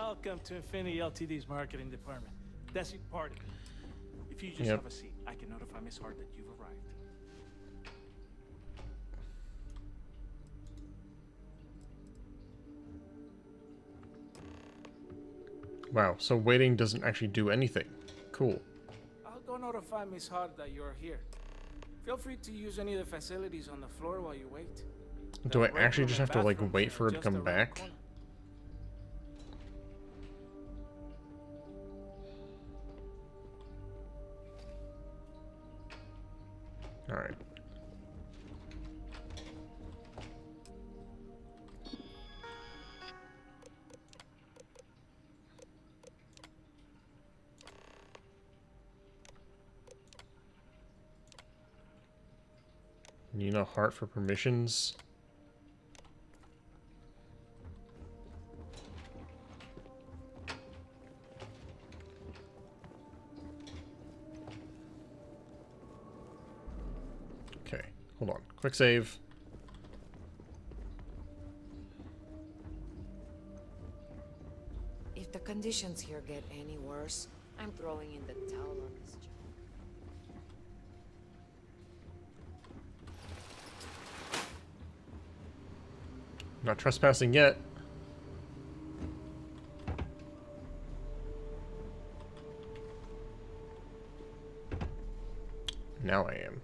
Welcome to Infinity Ltd's marketing department. That's your party. If you just Yep. have a seat, I can notify Miss Hart that you've arrived. Wow, so waiting doesn't actually do anything. Cool. I'll go notify Miss Hart that you're here. Feel free to use any of the facilities on the floor while you wait. Do I The break actually room just and have to, like, bathrooms wait are for her to just come around the back? corner. Alright. Nina Hart for permissions. Okay, hold on. Quick save. If the conditions here get any worse, I'm throwing in the towel on this job. Not trespassing yet. Now I am.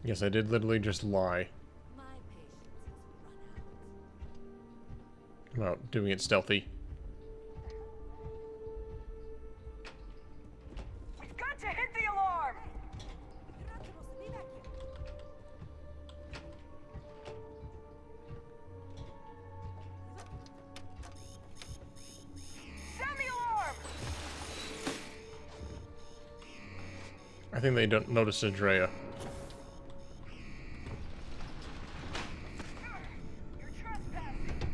Yes, I did literally just lie My patience has run out. about doing it stealthy. We've got to hit the alarm! Sound the alarm! I think they don't notice Andrea. You're trespassing!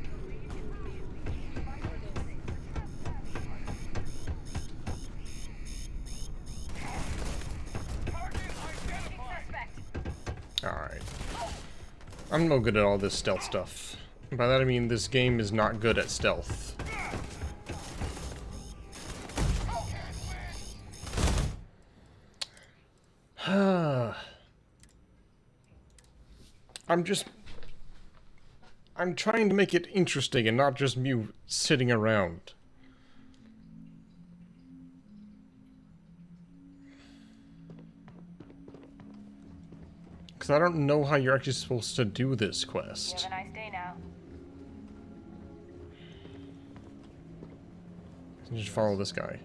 Target identified! Suspect! Alright. I'm no good at all this stealth stuff. By that I mean this game is not good at stealth. I'm trying to make it interesting and not just me sitting around. Because I don't know how you're actually supposed to do this quest. Have a nice day now. Just follow this guy.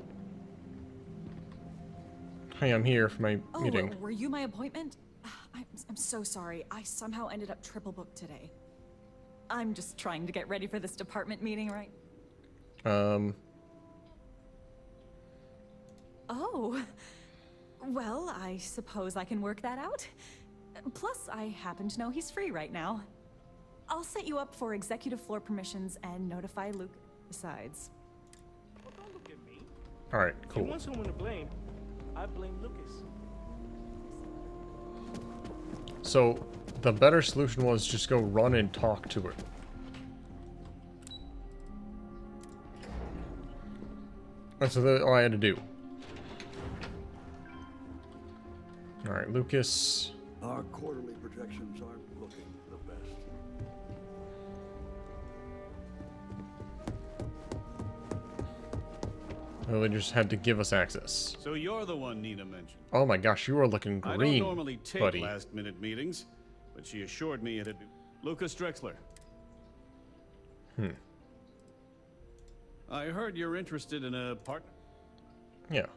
Hi, I'm here for my Oh, meeting. were you my appointment? I'm so sorry. I somehow ended up triple booked today. I'm just trying to get ready for this department meeting, right? Oh. Well, I suppose I can work that out. Plus, I happen to know he's free right now. I'll set you up for executive floor permissions and notify Luke besides. Well, don't look at me. Alright, If you cool. want someone to blame, I blame Lucas. So, the better solution was just go run and talk to her. That's all I had to do. Alright, Lucas. Our quarterly projections aren't looking the best. Well, they just had to give us access. So you're the one Nina mentioned. Oh my gosh, you are looking I don't green, normally take buddy. last-minute meetings, but she assured me it'd be... Lucas Drexler. I heard you're interested in a partner. Yeah.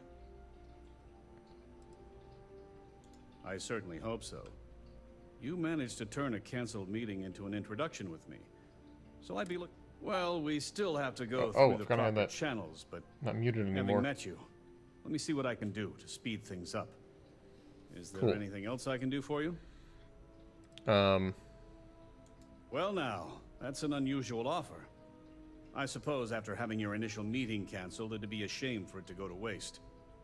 I certainly hope so. You managed to turn a canceled meeting into an introduction with me. So I'd be Well, we still have to go Oh, through the forgot I had proper that. channels, but Not muted having anymore. met you, let me see what I can do to speed things up. Is there Cool. anything else I can do for you? Well now, that's an unusual offer. I suppose after having your initial meeting canceled, it'd be a shame for it to go to waste.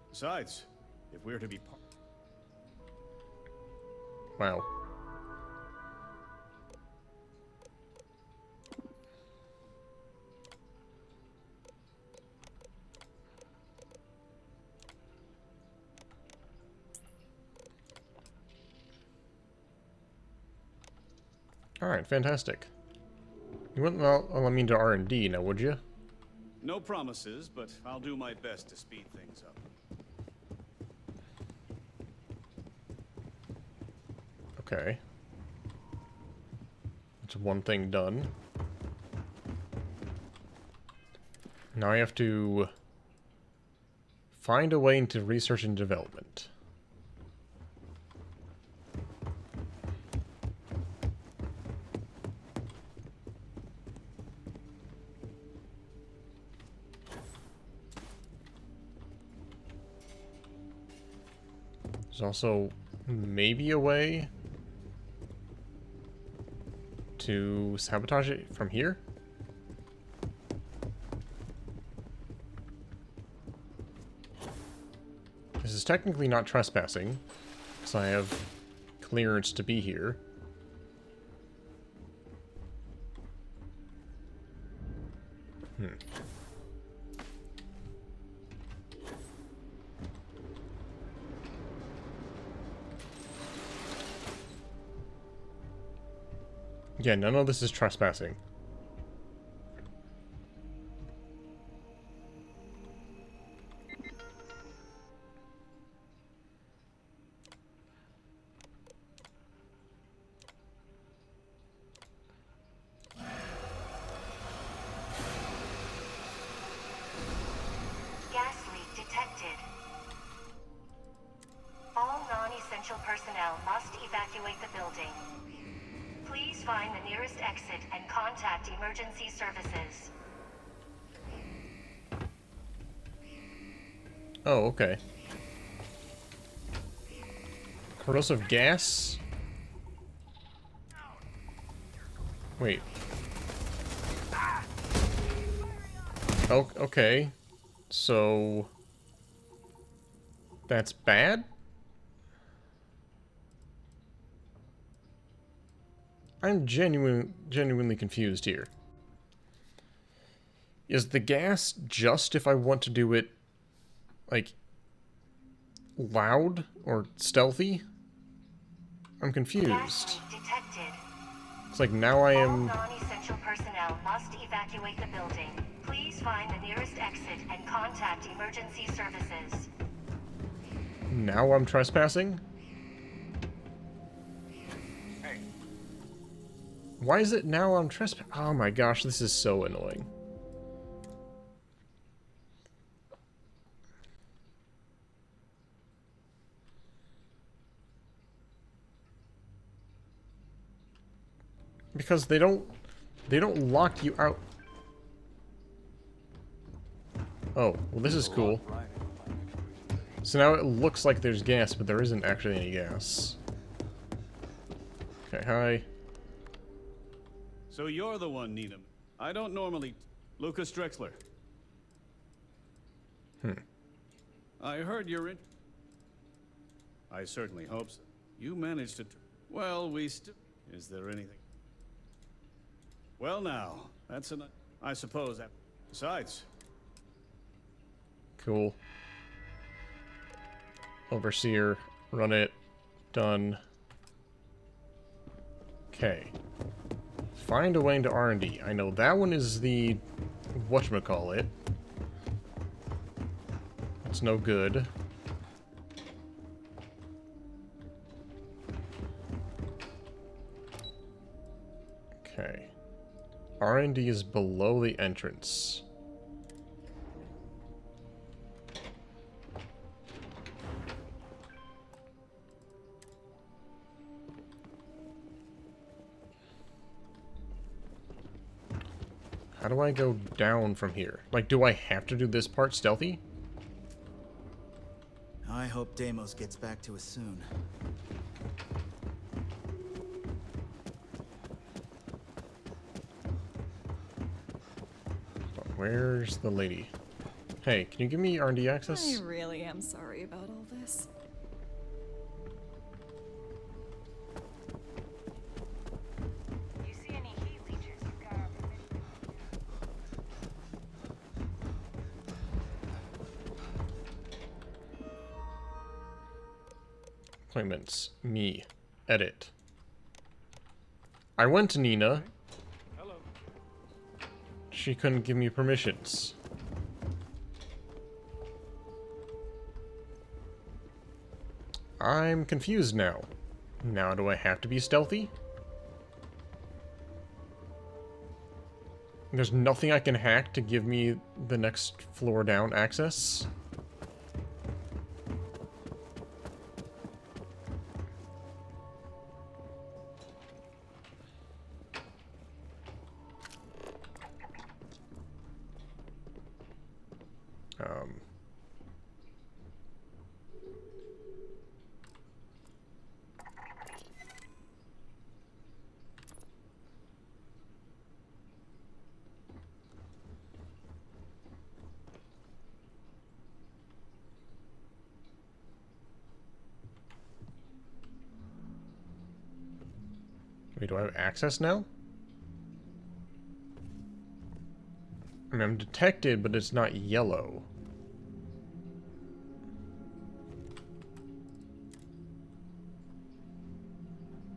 Besides, if we're to be part... Wow. Alright, fantastic. You wouldn't let me into R&D now, would you? No promises, but I'll do my best to speed things up. Okay. That's one thing done. Now I have to find a way into research and development. There's also maybe a way to sabotage it from here? This is technically not trespassing, because I have clearance to be here. Yeah, none of this is trespassing. Gas leak detected. All non-essential personnel must evacuate the building. Please find the nearest exit and contact emergency services. Oh, okay. Corrosive gas? Wait. Oh, okay. So... that's bad? I'm genuinely confused here. Is the gas just if I want to do it, like, loud or stealthy? I'm confused. Gas leak detected. It's like now I All am... non-essential personnel must evacuate the building. Please find the nearest exit and contact emergency services. now I'm trespassing? Why is it now I'm trespassing? Oh my gosh, this is so annoying. Because they don't lock you out. Oh, well this is cool. So now it looks like there's gas, but there isn't actually any gas. Okay, hi. So you're the one, Needham. I don't normally... Lucas Drexler. I heard you're in... I certainly hope so. You managed to... Well, we still... Is there anything... Well now, that's an... I suppose that... Besides... Cool. Overseer, run it. Done. Okay. Find a way into R&D. I know that one is the... whatchamacallit. That's no good. Okay. R&D is below the entrance. How do I go down from here? Like, do I have to do this part stealthy? I hope Deimos gets back to us soon. where's the lady? Hey, can you give me R&D access? I really am sorry about all this. You see any heat leeches, you've got our permission. Appointments. Me. Edit. I went to Nina. Hello. She couldn't give me permissions. I'm confused now. Now do I have to be stealthy? There's nothing I can hack to give me the next floor down access? Wait, do I have access now? I mean, I'm detected, but it's not yellow.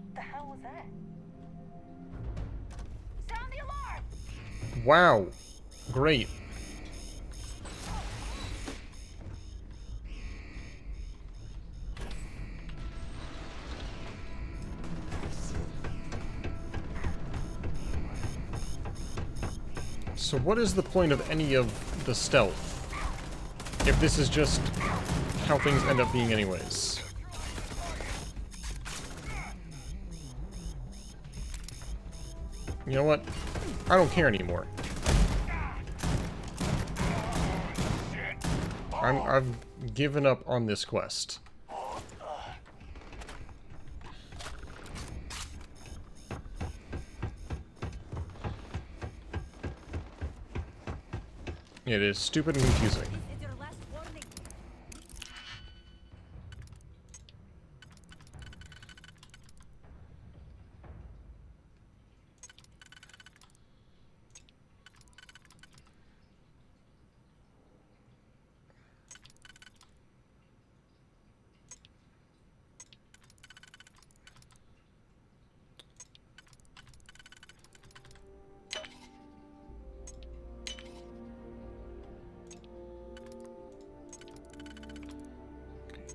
What the hell was that? Sound the alarm! Wow. Great. So what is the point of any of the stealth? If this is just how things end up being anyways. You know what? I don't care anymore. I've given up on this quest. It is stupid and confusing.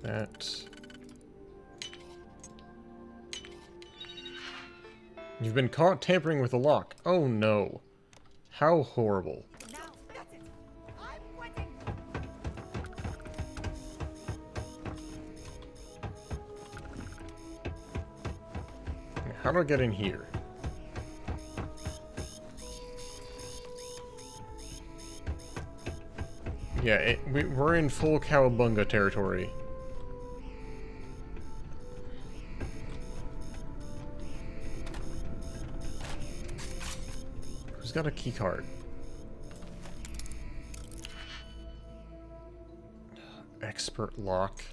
That. You've been caught tampering with the lock. Oh no. How horrible. Now, that's it. I'm quitting. How do I get in here? Yeah, we're in full cowabunga territory. Who's got a key card? Expert lock.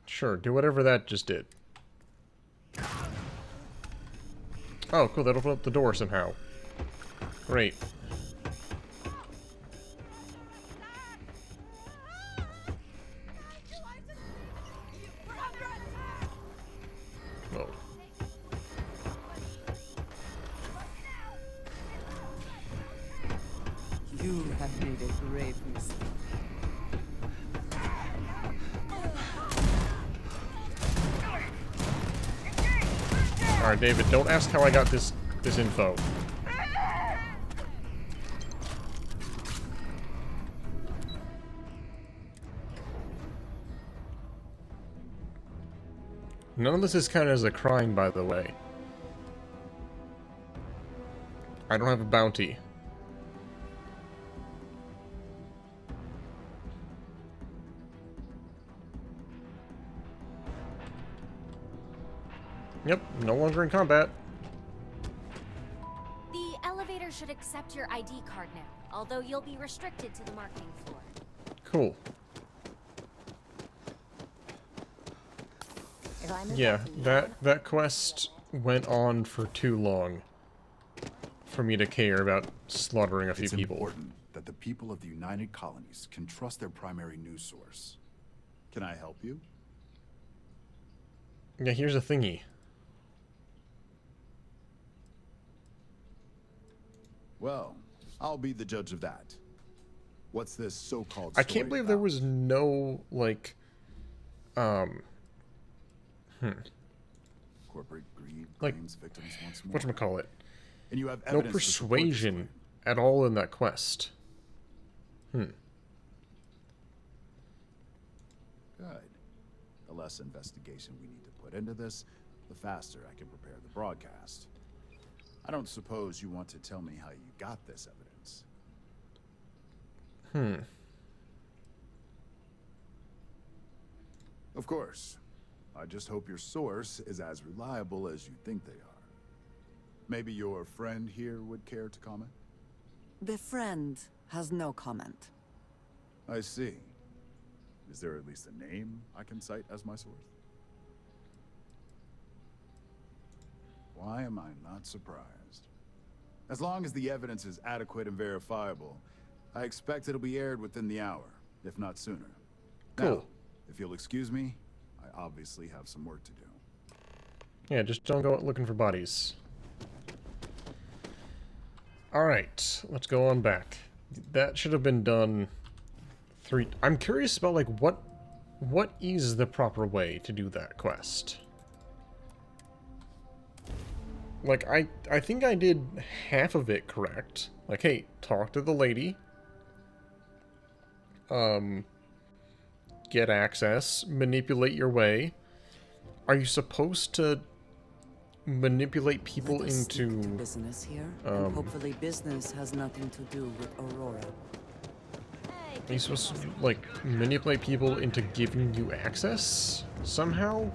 Sure, do whatever that just did. Oh, cool, that opened up the door somehow. Great. Oh. You have made a grave mistake. Alright, David, don't ask how I got this info. None of this is counted as a crime, by the way. I don't have a bounty. Yep, no longer in combat. The elevator should accept your ID card now, although you'll be restricted to the marketing floor. Cool. Yeah, that quest went on for too long for me to care about slaughtering a few people. It's important that the people of the United Colonies can trust their primary news source. Can I help you? Yeah, here's a thingy. Well, I'll be the judge of that. What's this so-called I can't believe there was no, like, corporate greed like, claims victims once more. whatchamacallit? And you have No evidence to support this persuasion claim. at all in that quest. Good. The less investigation we need to put into this, the faster I can prepare the broadcast. I don't suppose you want to tell me how you got this evidence. Of course. I just hope your source is as reliable as you think they are. Maybe your friend here would care to comment? The friend has no comment. I see. Is there at least a name I can cite as my source? Why am I not surprised? As long as the evidence is adequate and verifiable, I expect it'll be aired within the hour, if not sooner. Cool. Now, if you'll excuse me, I obviously have some work to do. Yeah, just don't go looking for bodies. Alright, let's go on back. That should have been done I'm curious about, like, what is the proper way to do that quest? Like, I think I did half of it correct. Like, hey, talk to the lady. Get access. Manipulate your way. Are you supposed to manipulate people Let us stick into... to business here, and hopefully business has nothing to do with Aurora. Are you supposed to, like, manipulate people into giving you access? Somehow?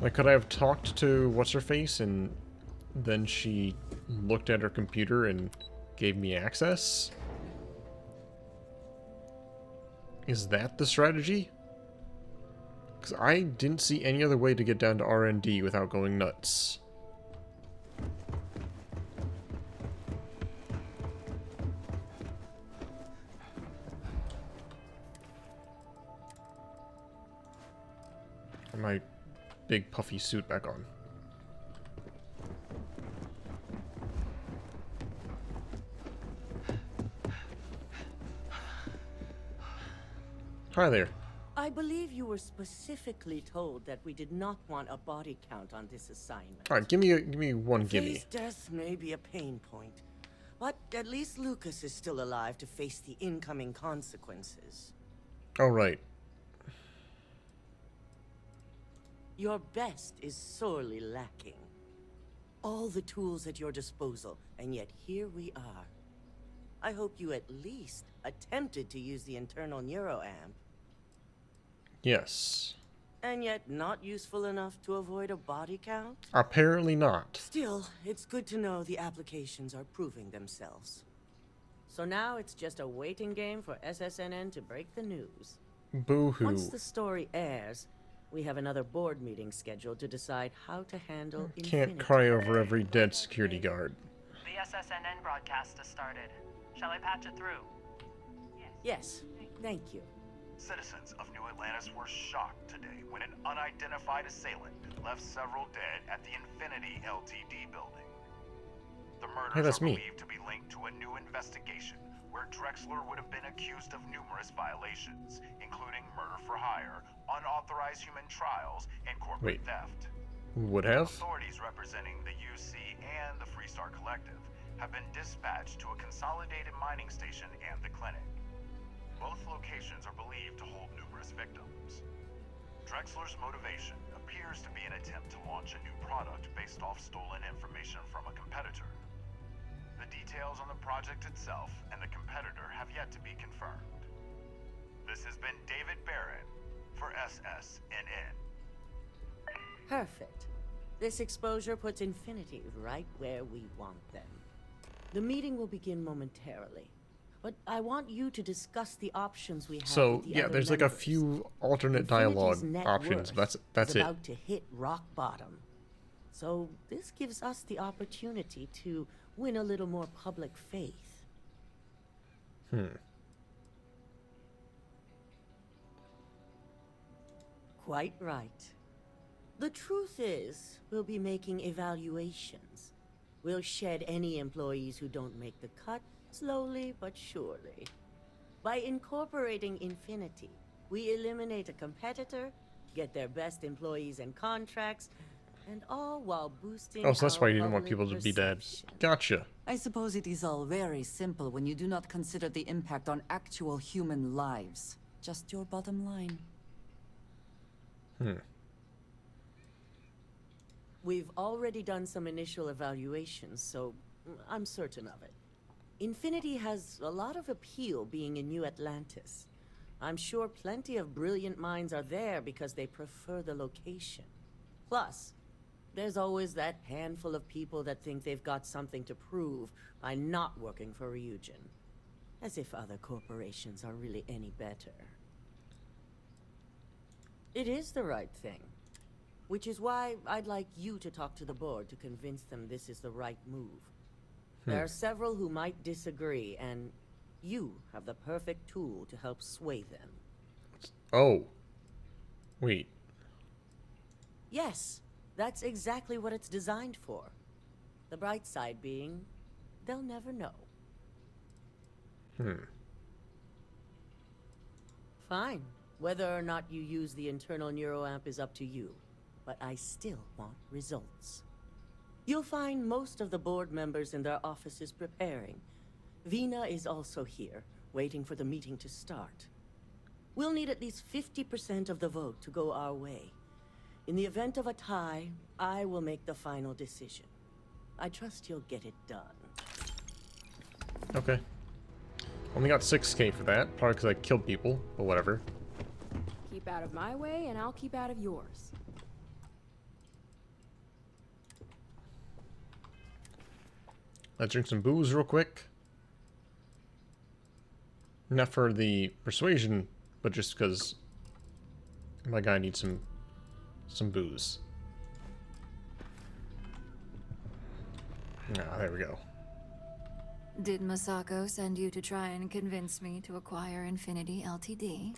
Like, could I have talked to what's-her-face and then she looked at her computer and gave me access? Is that the strategy? Because I didn't see any other way to get down to R&D without going nuts. My big puffy suit back on. Hi there. I believe you were specifically told that we did not want a body count on this assignment. All right, give me one gimme. Phase death may be a pain point, but at least Lucas is still alive to face the incoming consequences. All right. Your best is sorely lacking. All the tools at your disposal, and yet here we are. I hope you at least attempted to use the internal neuroamp. Yes. And yet not useful enough to avoid a body count? Apparently not. Still, it's good to know the applications are proving themselves. So now it's just a waiting game for SSNN to break the news. Boo-hoo. Once the story airs, we have another board meeting scheduled to decide how to handle Can't cry over every dead security guard. The SSNN broadcast has started. Shall I patch it through? Yes, thank you. Citizens of New Atlantis were shocked today when an unidentified assailant left several dead at the Infinity LTD building. The murders that's are me. believed to be linked to a new investigation where Drexler would have been accused of numerous violations, including murder for hire, unauthorized human trials, and corporate Wait. theft. Would have? Authorities representing the UC and the Freestar Collective have been dispatched to a consolidated mining station and the clinic. Both locations are believed to hold numerous victims. Drexler's motivation appears to be an attempt to launch a new product based off stolen information from a competitor. The details on the project itself and the competitor have yet to be confirmed. This has been David Barrett for SSNN. Perfect. This exposure puts Infinity right where we want them. The meeting will begin momentarily, but I want you to discuss the options we have So, with the yeah, other there's like a members. few alternate Infinity's dialogue net options. worth That's is it. about to hit rock bottom. So this gives us the opportunity to win a little more public faith. Quite right. The truth is, we'll be making evaluations. We'll shed any employees who don't make the cut, slowly but surely. By incorporating Infinity, we eliminate a competitor, get their best employees and contracts, and all while boosting Oh, so that's our why you didn't want public people to be dead. perception. Gotcha. I suppose it is all very simple when you do not consider the impact on actual human lives. Just your bottom line. We've already done some initial evaluations, so I'm certain of it. Infinity has a lot of appeal being in New Atlantis. I'm sure plenty of brilliant minds are there because they prefer the location. Plus, there's always that handful of people that think they've got something to prove by not working for Ryujin. As if other corporations are really any better. It is the right thing. Which is why I'd like you to talk to the board to convince them this is the right move. There are several who might disagree, and you have the perfect tool to help sway them. Oh. Wait. Yes, that's exactly what it's designed for. The bright side being, they'll never know. Fine. Whether or not you use the internal neuroamp is up to you. But I still want results. You'll find most of the board members in their offices preparing. Vina is also here, waiting for the meeting to start. We'll need at least 50% of the vote to go our way. In the event of a tie, I will make the final decision. I trust you'll get it done. Okay. Only got 6K for that, probably because I killed people, but whatever. Keep out of my way, and I'll keep out of yours. Let's drink some booze real quick. Not for the persuasion, but just because my guy needs some booze. Ah, there we go. Did Masako send you to try and convince me to acquire Infinity Ltd?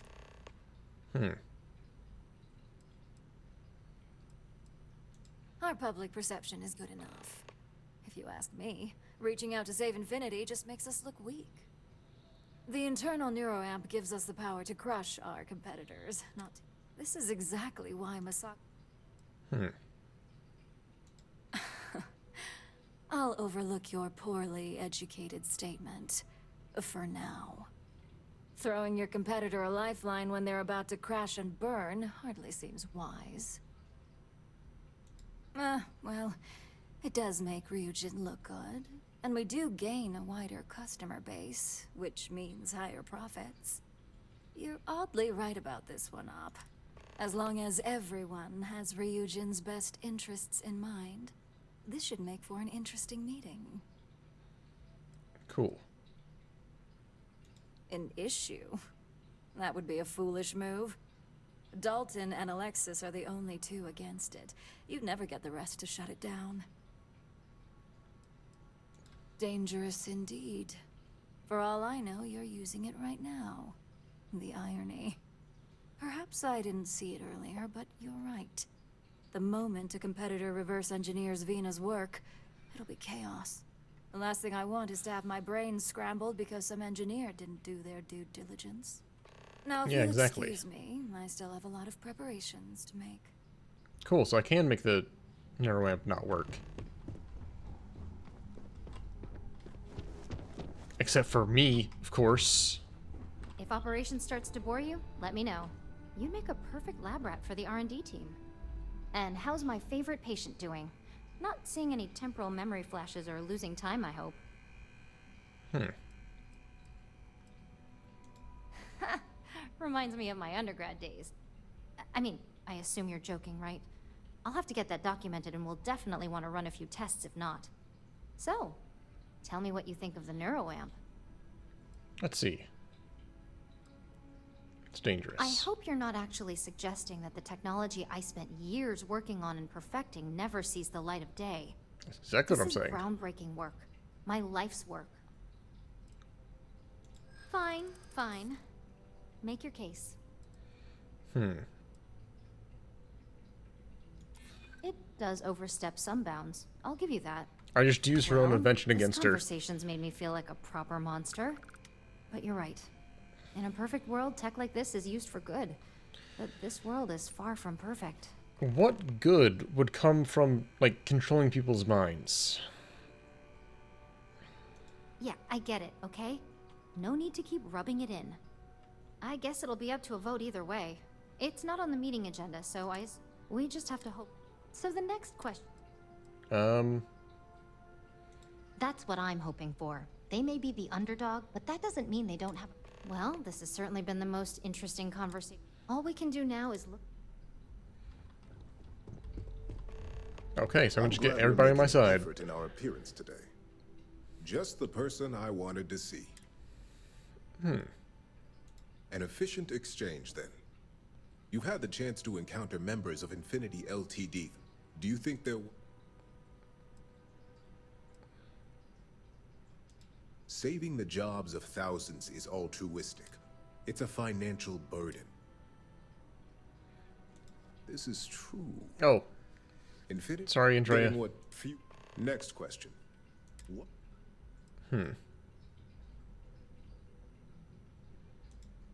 Our public perception is good enough. If you ask me, reaching out to save Infinity just makes us look weak. The internal neuroamp gives us the power to crush our competitors, not... This is exactly why Masako... I'll overlook your poorly educated statement. For now. Throwing your competitor a lifeline when they're about to crash and burn hardly seems wise. Well, it does make Ryujin look good. And we do gain a wider customer base, which means higher profits. You're oddly right about this one, Op. As long as everyone has Ryujin's best interests in mind, this should make for an interesting meeting. Cool. An issue? That would be a foolish move. Dalton and Alexis are the only two against it. You'd never get the rest to shut it down. Dangerous indeed. For all I know, you're using it right now. The irony. Perhaps I didn't see it earlier, but you're right. The moment a competitor reverse engineers Vina's work, it'll be chaos. The last thing I want is to have my brains scrambled because some engineer didn't do their due diligence. Now, if Yeah, you'll exactly. excuse me, I still have a lot of preparations to make. Cool, so I can make the neuroamp not work. Except for me, of course. If operation starts to bore you, let me know. You'd make a perfect lab rat for the R&D team. And how's my favorite patient doing? Not seeing any temporal memory flashes or losing time, I hope. Reminds me of my undergrad days. I mean, I assume you're joking, right? I'll have to get that documented, and we'll definitely want to run a few tests if not. So, tell me what you think of the neuroamp. Let's see. It's dangerous. I hope you're not actually suggesting that the technology I spent years working on and perfecting never sees the light of day. That's exactly what I'm This is saying. groundbreaking work. My life's work. Fine, fine. Make your case. It does overstep some bounds. I'll give you that. I just used her own Well, invention this against her. conversation's made me feel like a proper monster. But you're right. In a perfect world, tech like this is used for good. But this world is far from perfect. What good would come from, like, controlling people's minds? Yeah, I get it, okay? No need to keep rubbing it in. I guess it'll be up to a vote either way. It's not on the meeting agenda, so we just have to hope. So the next question. That's what I'm hoping for. They may be the underdog, but that doesn't mean they don't have... Well, this has certainly been the most interesting conversation. All we can do now is look... Okay, so I'm just get glad everybody we're on my making an side. effort in our appearance today. Just the person I wanted to see. An efficient exchange, then. You've had the chance to encounter members of Infinity LTD. Do you think they're... Saving the jobs of thousands is altruistic. It's a financial burden. This is true. Oh. Infinity? Sorry, Andrea. What few... Next question. What?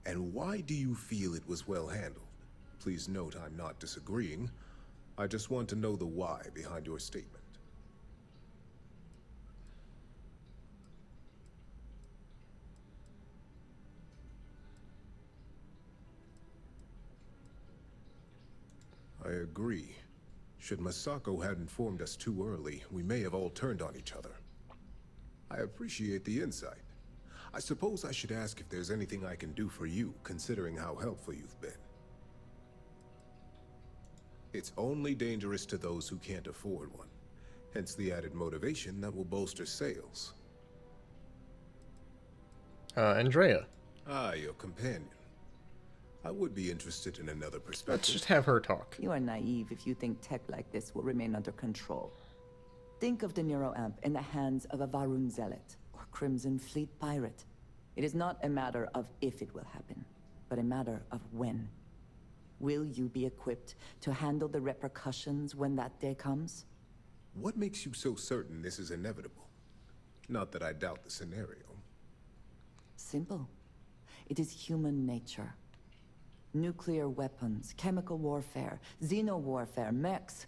And why do you feel it was well handled? Please note I'm not disagreeing. I just want to know the why behind your statement. I agree. Should Masako had informed us too early, we may have all turned on each other. I appreciate the insight. I suppose I should ask if there's anything I can do for you, considering how helpful you've been. It's only dangerous to those who can't afford one. Hence the added motivation that will bolster sales. Andrea. Ah, your companion. I would be interested in another perspective. Let's just have her talk. You are naive if you think tech like this will remain under control. Think of the neuroamp in the hands of a Varun zealot or Crimson Fleet pirate. It is not a matter of if it will happen, but a matter of when. Will you be equipped to handle the repercussions when that day comes? What makes you so certain this is inevitable? Not that I doubt the scenario. Simple. It is human nature. Nuclear weapons, chemical warfare, xeno-warfare, mechs.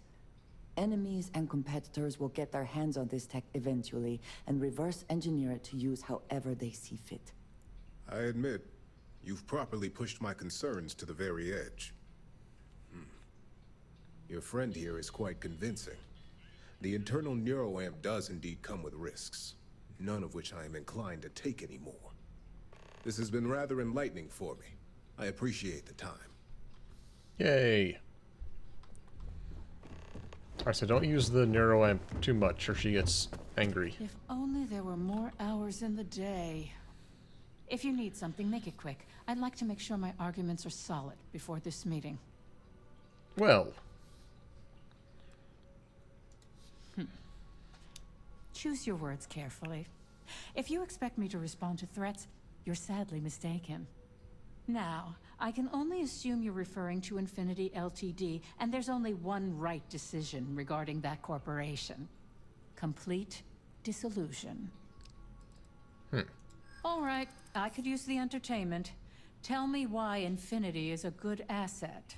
Enemies and competitors will get their hands on this tech eventually and reverse engineer it to use however they see fit. I admit, you've properly pushed my concerns to the very edge. Your friend here is quite convincing. The internal neuroamp does indeed come with risks, none of which I am inclined to take anymore. This has been rather enlightening for me. I appreciate the time. Yay. Alright, so don't use the neuroamp too much or she gets angry. If only there were more hours in the day. If you need something, make it quick. I'd like to make sure my arguments are solid before this meeting. Well. Choose your words carefully. If you expect me to respond to threats, you're sadly mistaken. Now, I can only assume you're referring to Infinity Ltd, and there's only one right decision regarding that corporation. Complete dissolution. All right, I could use the entertainment. Tell me why Infinity is a good asset.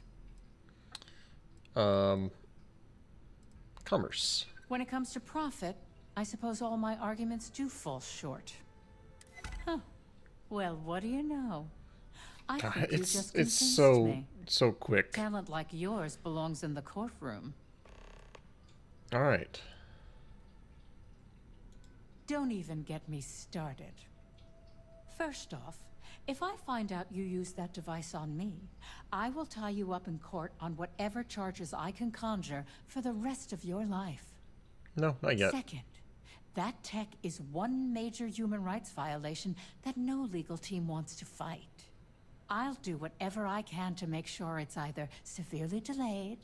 Commerce. When it comes to profit, I suppose all my arguments do fall short. Huh. Well, what do you know? I God, think you it's just it's convinced so me. so quick. Talent like yours belongs in the courtroom. All right. Don't even get me started. First off, if I find out you used that device on me, I will tie you up in court on whatever charges I can conjure for the rest of your life. No, not yet. Second, that tech is one major human rights violation that no legal team wants to fight. I'll do whatever I can to make sure it's either severely delayed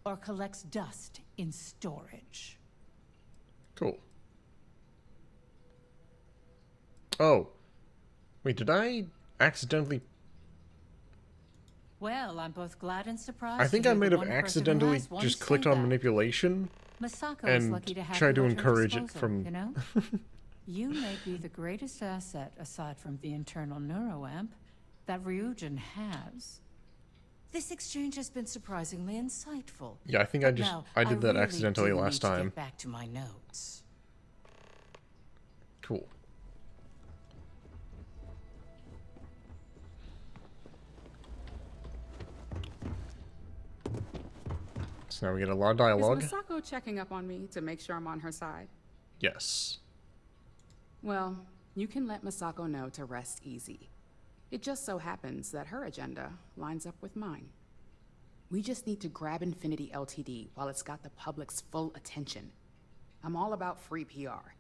or collects dust in storage. Cool. Oh. Wait, did I accidentally... Well, I'm both glad and surprised. I think to I be the might have one person who accidentally has one just say clicked on that. manipulation Masako is and lucky to have tried to you at her encourage it disposal, from... you know? You may be the greatest asset, aside from the internal neuroamp, that Ryujin has. This exchange has been surprisingly insightful. Yeah, I think But now, I did that really accidentally do last need to time. get back to my notes. Cool. So now we get a lot of dialogue. Is Masako checking up on me to make sure I'm on her side? Yes. Well, you can let Masako know to rest easy. It just so happens that her agenda lines up with mine. We just need to grab Infinity Ltd. while it's got the public's full attention. I'm all about free PR,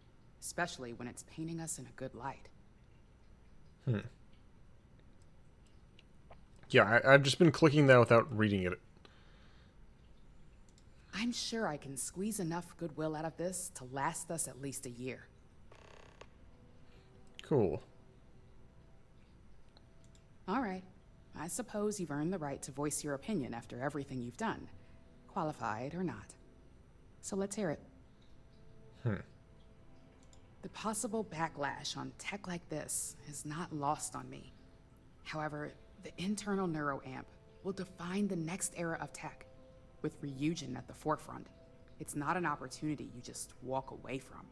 especially when it's painting us in a good light. Yeah, I've just been clicking that without reading it. I'm sure I can squeeze enough goodwill out of this to last us at least a year. Cool. All right. I suppose you've earned the right to voice your opinion after everything you've done, qualified or not. So let's hear it. The possible backlash on tech like this is not lost on me. However, the internal neuroamp will define the next era of tech, with Ryujin at the forefront. It's not an opportunity you just walk away from.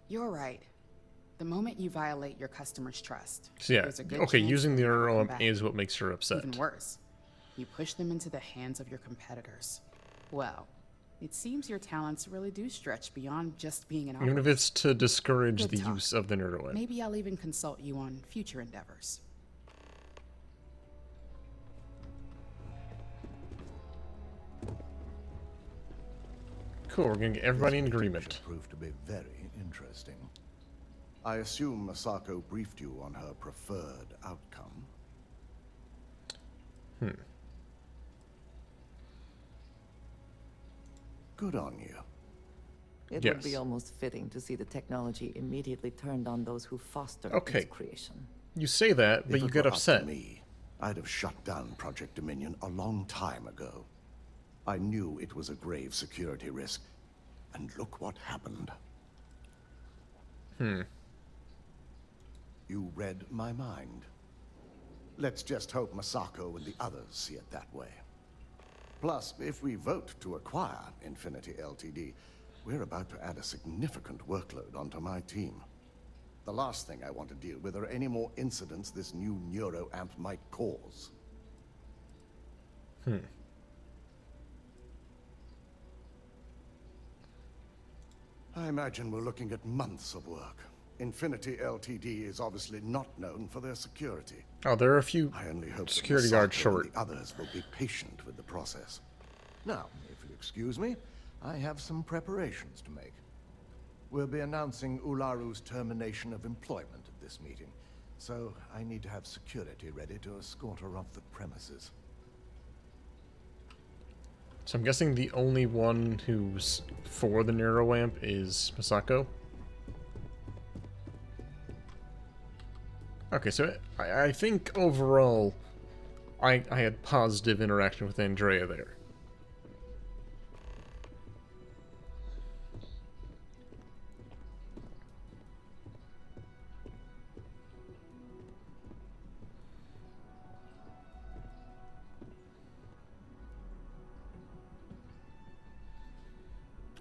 You're right. The moment you violate your customer's trust, So yeah, there's a good okay, chance using the they'll never come neuroamp back. is what makes her upset. Even worse, you push them into the hands of your competitors. Well, it seems your talents really do stretch beyond just being an Even if operative. it's to discourage Good the talk. use of the neuroamp. Maybe I'll even consult you on future endeavors. Cool, we're gonna get everybody in agreement. Proved to be very interesting. I assume Masako briefed you on her preferred outcome. Good on you. It would be almost fitting to see the technology immediately turned on those who fostered Okay. its creation. You say that, but If you it get were up to upset. me, I'd have shut down Project Dominion a long time ago. I knew it was a grave security risk, and look what happened. You read my mind. Let's just hope Masako and the others see it that way. Plus, if we vote to acquire Infinity Ltd., we're about to add a significant workload onto my team. The last thing I want to deal with are any more incidents this new neuroamp might cause. I imagine we're looking at months of work. Infinity Ltd. is obviously not known for their security. Oh, there are a few I only hope that security guards Masako short. and the others will be patient with the process. Now, if you excuse me, I have some preparations to make. We'll be announcing Ularu's termination of employment at this meeting, so I need to have security ready to escort her off the premises. So I'm guessing the only one who's for the neuroamp is Masako. Okay, so I think overall I had positive interaction with Andrea there.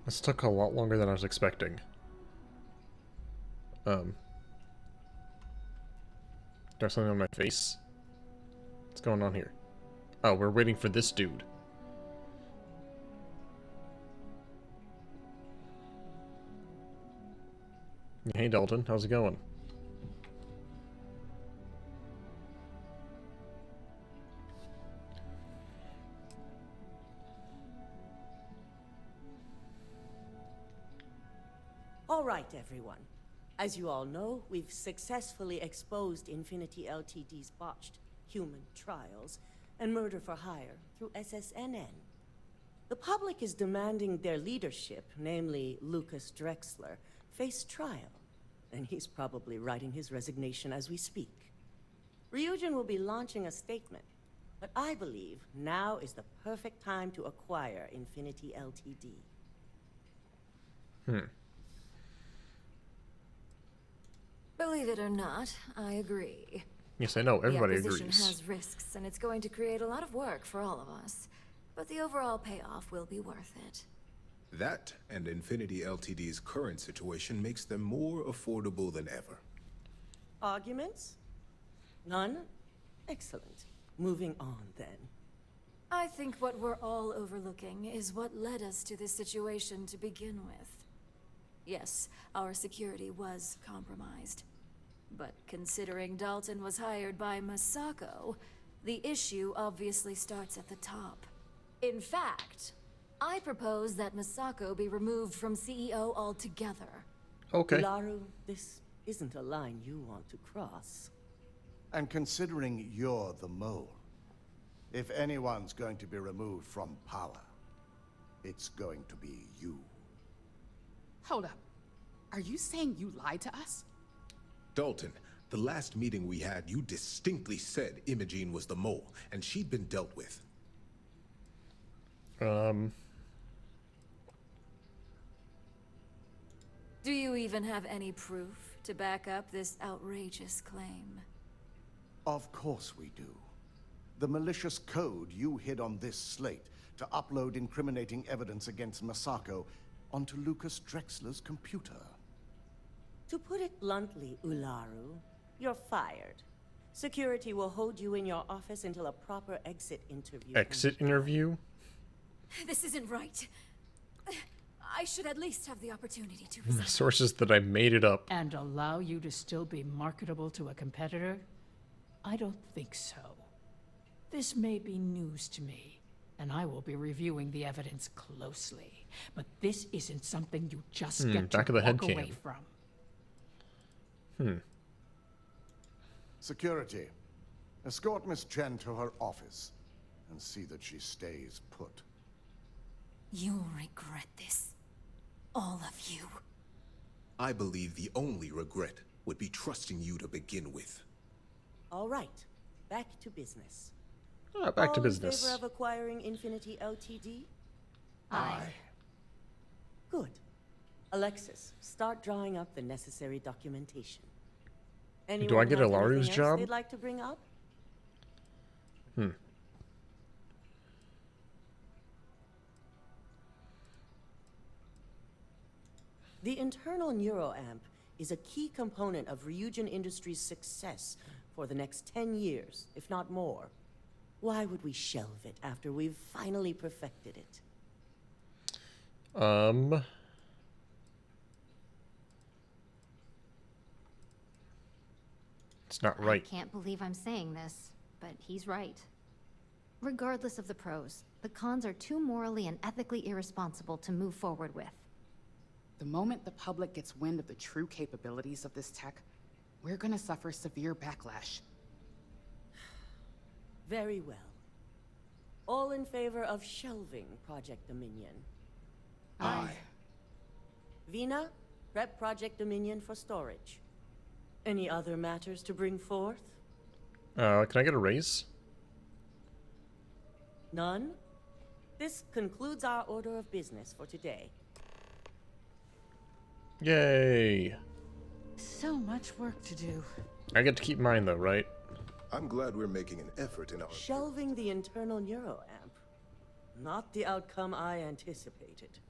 This took a lot longer than I was expecting. Do I have something on my face? What's going on here? Oh, we're waiting for this dude. Hey Dalton, how's it going? All right, everyone. As you all know, we've successfully exposed Infinity Ltd's botched human trials and murder for hire through SSNN. The public is demanding their leadership, namely Lucas Drexler, face trial, and he's probably writing his resignation as we speak. Ryujin will be launching a statement, but I believe now is the perfect time to acquire Infinity Ltd. Believe it or not, I agree. Yes, I know. Everybody the acquisition agrees. has risks, and it's going to create a lot of work for all of us. But the overall payoff will be worth it. That and Infinity Ltd's current situation makes them more affordable than ever. Arguments? None? Excellent. Moving on, then. I think what we're all overlooking is what led us to this situation to begin with. Yes, our security was compromised. But considering Dalton was hired by Masako, the issue obviously starts at the top. In fact, I propose that Masako be removed from CEO altogether. Okay. Laru, this isn't a line you want to cross. And considering you're the mole, if anyone's going to be removed from power, it's going to be you. Hold up. Are you saying you lied to us? Dalton, the last meeting we had, you distinctly said Imogene was the mole, and she'd been dealt with. Do you even have any proof to back up this outrageous claim? Of course we do. The malicious code you hid on this slate to upload incriminating evidence against Masako onto Lucas Drexler's computer. To put it bluntly, Ularu, you're fired. Security will hold you in your office until a proper exit interview. Exit interview? This isn't right. I should at least have the opportunity to resign. Sources that I made it up. And allow you to still be marketable to a competitor? I don't think so. This may be news to me, and I will be reviewing the evidence closely. But this isn't something you just get back to of the head walk away cam. from. Security, escort Miss Chen to her office and see that she stays put. You'll regret this. All of you. I believe the only regret would be trusting you to begin with. All right, back to business. Back to All business. in favor of acquiring Infinity Ltd? Aye. Good. Alexis, start drawing up the necessary documentation. Anyone Do I get have Ilaru's anything else job? they'd like to bring up? The internal neuroamp is a key component of Ryujin Industries' success for the next 10 years, if not more. Why would we shelve it after we've finally perfected it? It's not right. I can't believe I'm saying this, but he's right. Regardless of the pros, the cons are too morally and ethically irresponsible to move forward with. The moment the public gets wind of the true capabilities of this tech, we're gonna suffer severe backlash. Very well. All in favor of shelving Project Dominion? Aye. Vina, prep Project Dominion for storage. Any other matters to bring forth? Can I get a raise? None? This concludes our order of business for today. Yay! So much work to do. I get to keep mine though, right? I'm glad we're making an effort in our... Shelving the internal neuroamp. Not the outcome I anticipated.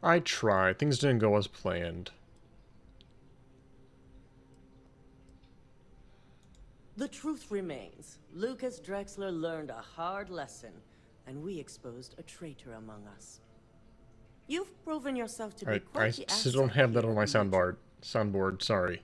I tried. Things didn't go as planned. The truth remains. Lucas Drexler learned a hard lesson, and we exposed a traitor among us. You've proven yourself to be I quite the still don't asset have that here on my at Ryujin. soundboard, sorry.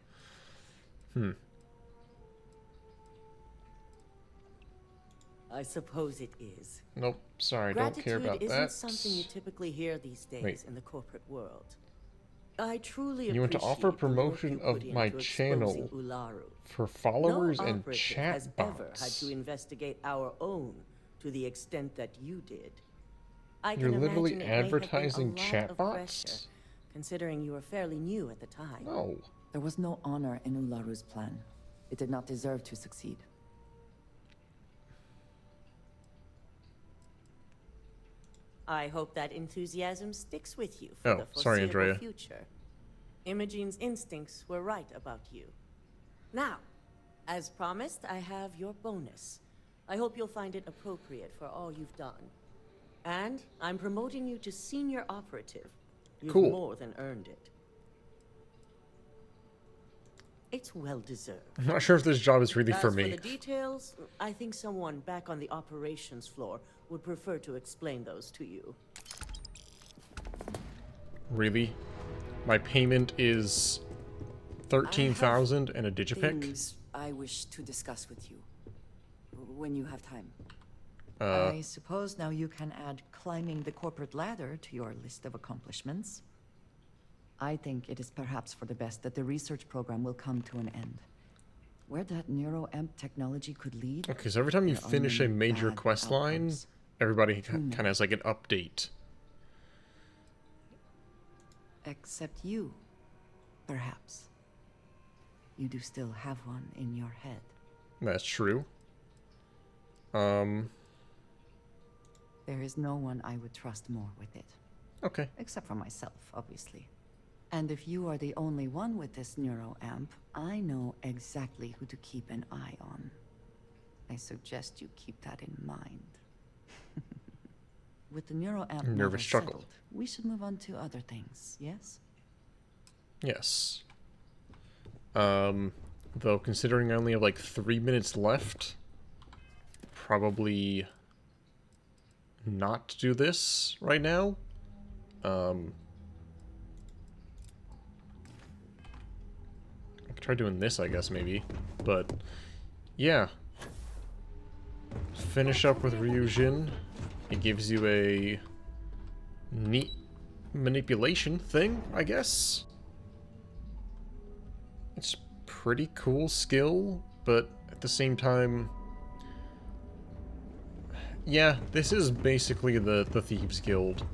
I suppose it is. Nope, sorry, don't care about Gratitude that. isn't something you typically hear these days Wait. in the corporate world. I truly You want to appreciate offer the work promotion you of put my into channel exposing Ularu. for followers No and operative chat has ever had bots. to investigate our own to the extent that you did. I You're can literally imagine it may have been advertising a lot chat of bots? pressure, considering you were fairly new at the time. No. There was no honor in Ularu's plan. It did not deserve to succeed. I hope that enthusiasm sticks with you for Oh, the sorry, foreseeable Andrea. future. Imogene's instincts were right about you. Now, as promised, I have your bonus. I hope you'll find it appropriate for all you've done. And I'm promoting you to senior operative. You've Cool. more than earned it. It's well deserved. I'm not sure if this job is really As for me. the details, I think someone back on the operations floor would prefer to explain those to you. Really? My payment is 13,000 and a digipick? Things I wish to discuss with you. When you have time. Uh, I suppose now you can add climbing the corporate ladder to your list of accomplishments. I think it is perhaps for the best that the research program will come to an end. Where that neuroamp technology could lead... okay, so every time you there are finish a many major bad quest line, outcomes. everybody kind of has like an update. Except you. Perhaps. You do still have one in your head. That's true. There is no one I would trust more with it. Okay. Except for myself, obviously. And if you are the only one with this neuroamp, I know exactly who to keep an eye on. I suggest you keep that in mind. With the neuroamp Nervous matter chuckle. settled, we should move on to other things, yes? Yes. Though considering I only have like 3 minutes left, probably not do this right now. I could try doing this, I guess, maybe. But, yeah. Finish up with Ryujin. It gives you a neat manipulation thing, I guess. It's pretty cool skill, but at the same time... yeah, this is basically the Thieves Guild.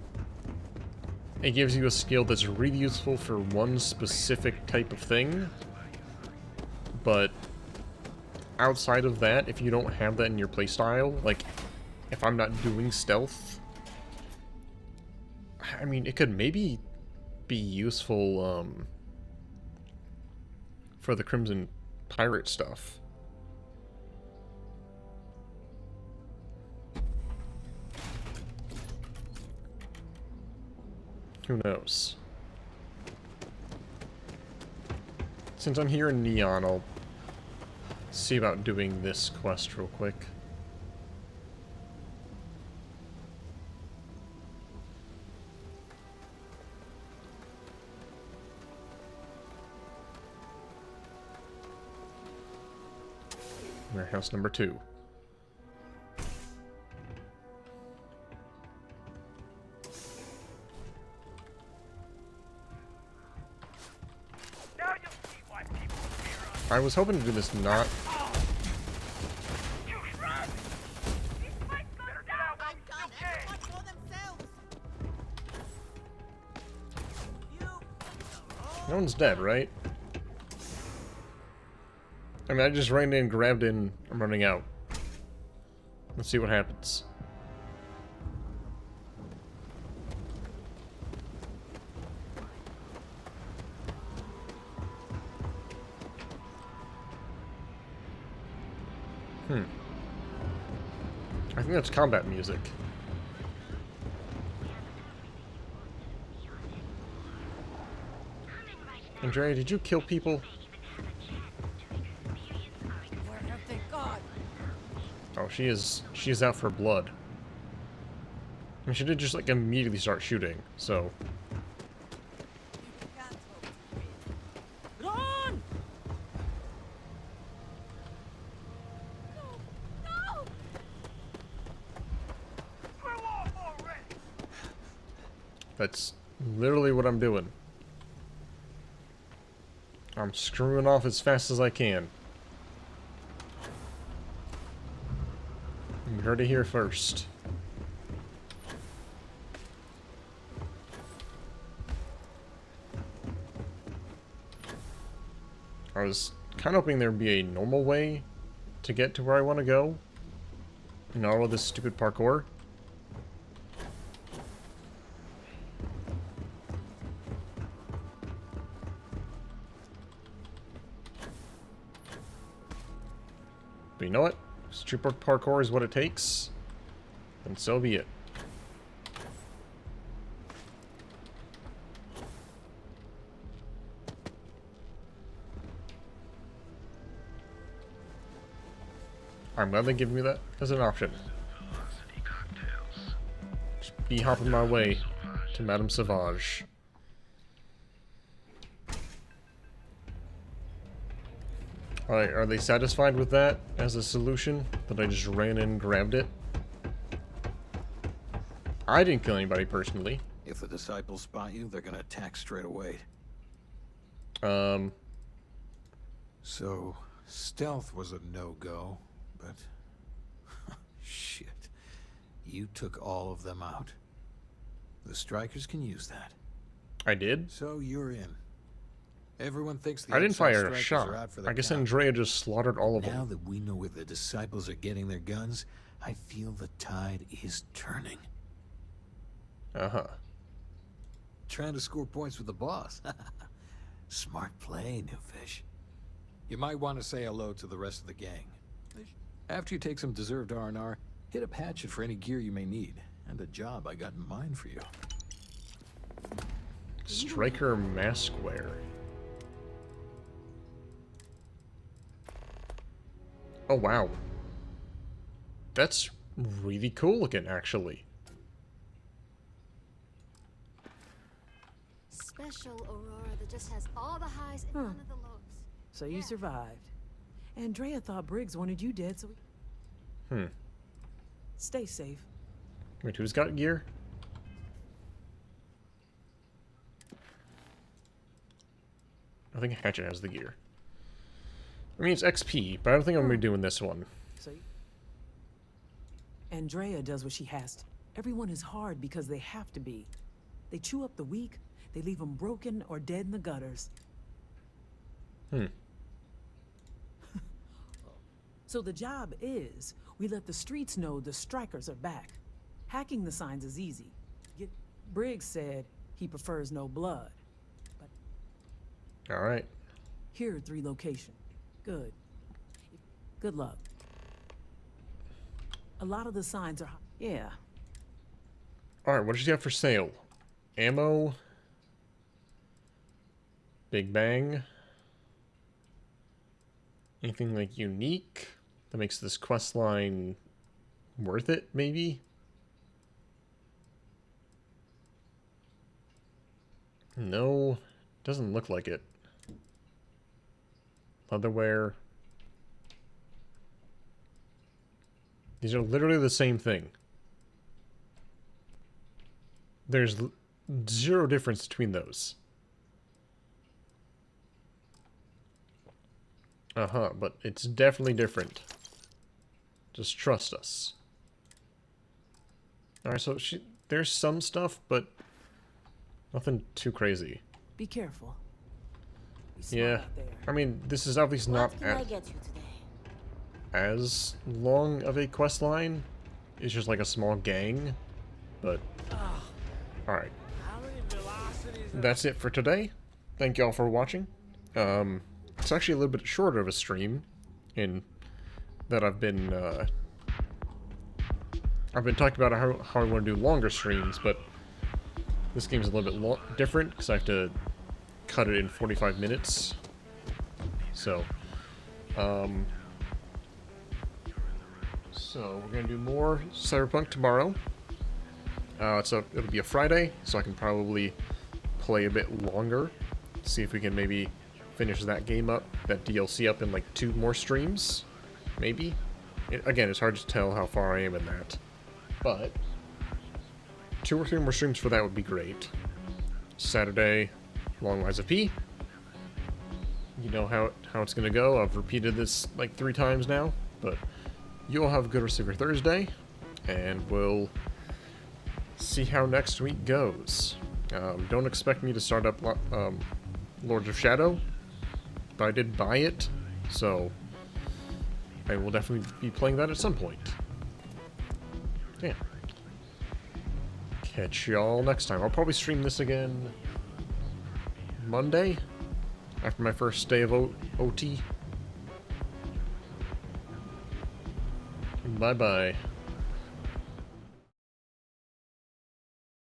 It gives you a skill that's really useful for one specific type of thing, but outside of that, if you don't have that in your playstyle, like, if I'm not doing stealth, I mean, it could maybe be useful, for the Crimson Pirate stuff. Who knows? Since I'm here in Neon, I'll see about doing this quest real quick. Warehouse number 2. I was hoping to do this not... No one's dead, right? I mean, I just ran in, grabbed in, I'm running out. Let's see what happens. I think that's combat music. Andrea, did you kill people? Where have they Oh, she is out for blood. I mean, she did just, like, immediately start shooting, so... Run! That's literally what I'm doing. I'm screwing off as fast as I can. You heard it here first. I was kind of hoping there'd be a normal way to get to where I want to go. You know, all of this stupid parkour. But you know what? Stupid parkour is what it takes. And so be it. I'm glad they give me that as an option. Just be hopping my way to Madame Sauvage. Alright, are they satisfied with that as a solution? That I just ran in and grabbed it? I didn't kill anybody personally. If the disciples spot you, they're gonna attack straight away. So, stealth was a no-go, but... shit. You took all of them out. The strikers can use that. I did? So you're in. Everyone thinks the I didn't inside fire a strikers shot. are out for their I guess count. Andrea just slaughtered all of Now them. that we know where the disciples are getting their guns, I feel the tide is turning. Uh-huh. Trying to score points with the boss. Smart play, new fish. You might want to say hello to the rest of the gang. After you take some deserved R&R, hit up Hatchet for any gear you may need, and a job I got in mind for you. Striker mask wear. Oh, wow. That's really cool looking, actually. Special Aurora that just has all the highs and none of the lows. So you survived. Andrea thought Briggs wanted you dead, so stay safe. Wait, who's got gear? I think Hatchet has the gear. I mean, it's XP, but I don't think I'm going to be doing this one. So Andrea does what she has to. Everyone is hard because they have to be. They chew up the weak, they leave them broken or dead in the gutters. So the job is, we let the streets know the strikers are back. Hacking the signs is easy. Briggs said he prefers no blood. But Alright. here are 3 locations. Good. Good luck. A lot of the signs are... Yeah. Alright, what does he have for sale? Ammo. Big Bang. Anything, like, unique that makes this quest line worth it, maybe? No, doesn't look like it. Leatherware. These are literally the same thing. There's zero difference between those. Uh-huh, but it's definitely different. Just trust us. Alright, so there's some stuff, but nothing too crazy. Be careful. Yeah, I mean, this is obviously not as long of a quest line. It's just like a small gang, but alright. That's it for today. Thank y'all for watching. It's actually a little bit shorter of a stream, in that I've been talking about how I want to do longer streams, but this game's a little bit different because I have to cut it in 45 minutes. So, So we're gonna do more Cyberpunk tomorrow. It'll be a Friday, so I can probably play a bit longer. See if we can maybe finish that game up, that DLC up in like 2 more streams, maybe. Again, it's hard to tell how far I am in that, but 2 or 3 more streams for that would be great. Saturday, Long Lives of P. You know how it's gonna go. I've repeated this like 3 times now, but you all have a good rest of your Thursday, and we'll see how next week goes. Don't expect me to start up Lords of Shadow, but I did buy it, so I will definitely be playing that at some point. Yeah. Catch y'all next time. I'll probably stream this again Monday, after my first day of OT. Bye-bye.